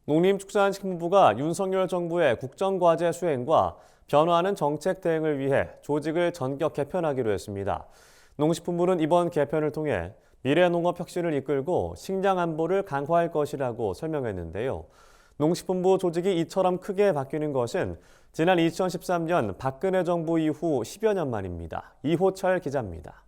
농림축산식품부가 윤석열 정부의 국정과제 수행과 변화하는 정책 대응을 위해 조직을 전격 개편하기로 했습니다. 농식품부는 이번 개편을 통해 미래농업 혁신을 이끌고 식량 안보를 강화할 것이라고 설명했는데요. 농식품부 조직이 이처럼 크게 바뀌는 것은 지난 2013년 박근혜 정부 이후 10여 년 만입니다. 이호철 기자입니다.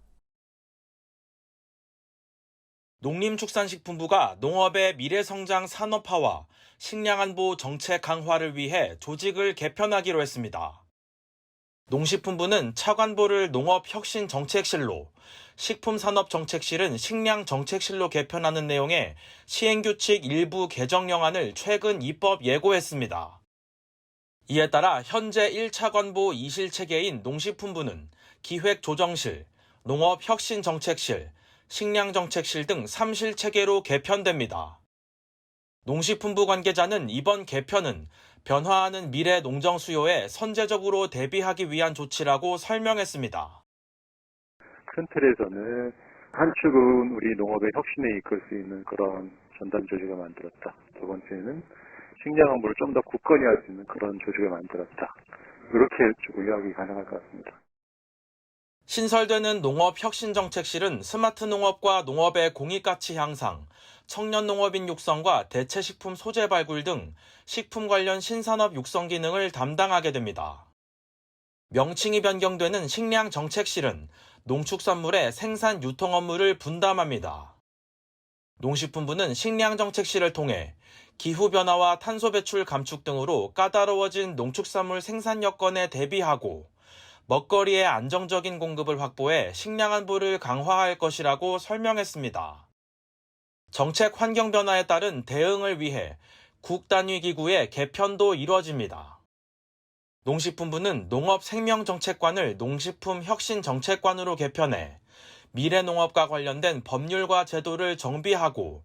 농림축산식품부가 농업의 미래성장 산업화와 식량안보 정책 강화를 위해 조직을 개편하기로 했습니다. 농식품부는 차관보를 농업혁신정책실로, 식품산업정책실은 식량정책실로 개편하는 내용의 시행규칙 일부 개정령안을 최근 입법 예고했습니다. 이에 따라 현재 1차관보 2실체계인 농식품부는 기획조정실, 농업혁신정책실, 식량정책실 등 3실체계로 개편됩니다. 농식품부 관계자는 이번 개편은 변화하는 미래 농정 수요에 선제적으로 대비하기 위한 조치라고 설명했습니다. 큰 틀에서는 한 축은 우리 농업의 혁신에 이끌 수 있는 그런 전담 조직을 만들었다. 두 번째는 식량 안보를 좀 더 굳건히 할 수 있는 그런 조직을 만들었다. 이렇게 쭉 요약이 가능할 것 같습니다. 신설되는 농업혁신정책실은 스마트 농업과 농업의 공익가치 향상, 청년 농업인 육성과 대체식품 소재 발굴 등 식품 관련 신산업 육성 기능을 담당하게 됩니다. 명칭이 변경되는 식량정책실은 농축산물의 생산 유통 업무를 분담합니다. 농식품부는 식량정책실을 통해 기후변화와 탄소 배출 감축 등으로 까다로워진 농축산물 생산 여건에 대비하고 먹거리의 안정적인 공급을 확보해 식량 안보를 강화할 것이라고 설명했습니다. 정책 환경 변화에 따른 대응을 위해 국단위 기구의 개편도 이뤄집니다. 농식품부는 농업생명정책관을 농식품혁신정책관으로 개편해 미래농업과 관련된 법률과 제도를 정비하고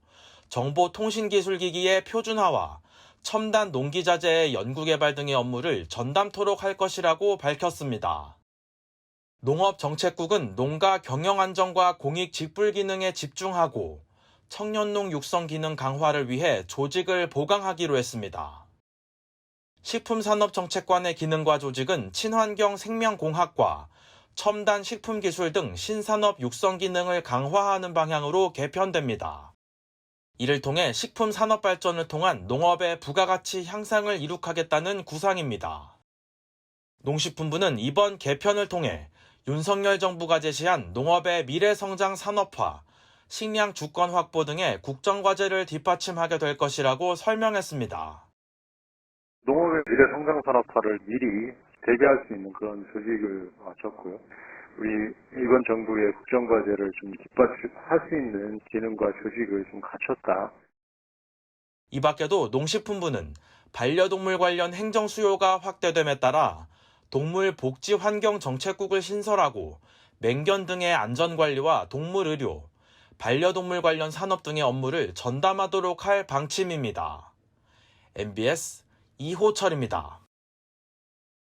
정보통신기술기기의 표준화와 첨단 농기자재의 연구개발 등의 업무를 전담토록 할 것이라고 밝혔습니다. 농업정책국은 농가 경영안정과 공익직불 기능에 집중하고 청년농 육성 기능 강화를 위해 조직을 보강하기로 했습니다. 식품산업정책관의 기능과 조직은 친환경 생명공학과 첨단 식품기술 등 신산업 육성 기능을 강화하는 방향으로 개편됩니다. 이를 통해 식품 산업 발전을 통한 농업의 부가가치 향상을 이룩하겠다는 구상입니다. 농식품부는 이번 개편을 통해 윤석열 정부가 제시한 농업의 미래성장 산업화, 식량 주권 확보 등의 국정과제를 뒷받침하게 될 것이라고 설명했습니다. 농업의 미래 성장 산업화를 미리 대비할 수 있는 그런 조직을 마쳤고요. 우리 이번 정부의 국정과제를 좀 뒷받침할 수 있는 기능과 조직을 좀 갖췄다. 이 밖에도 농식품부는 반려동물 관련 행정 수요가 확대됨에 따라 동물 복지 환경 정책국을 신설하고 맹견 등의 안전관리와 동물 의료, 반려동물 관련 산업 등의 업무를 전담하도록 할 방침입니다. MBS 이호철입니다.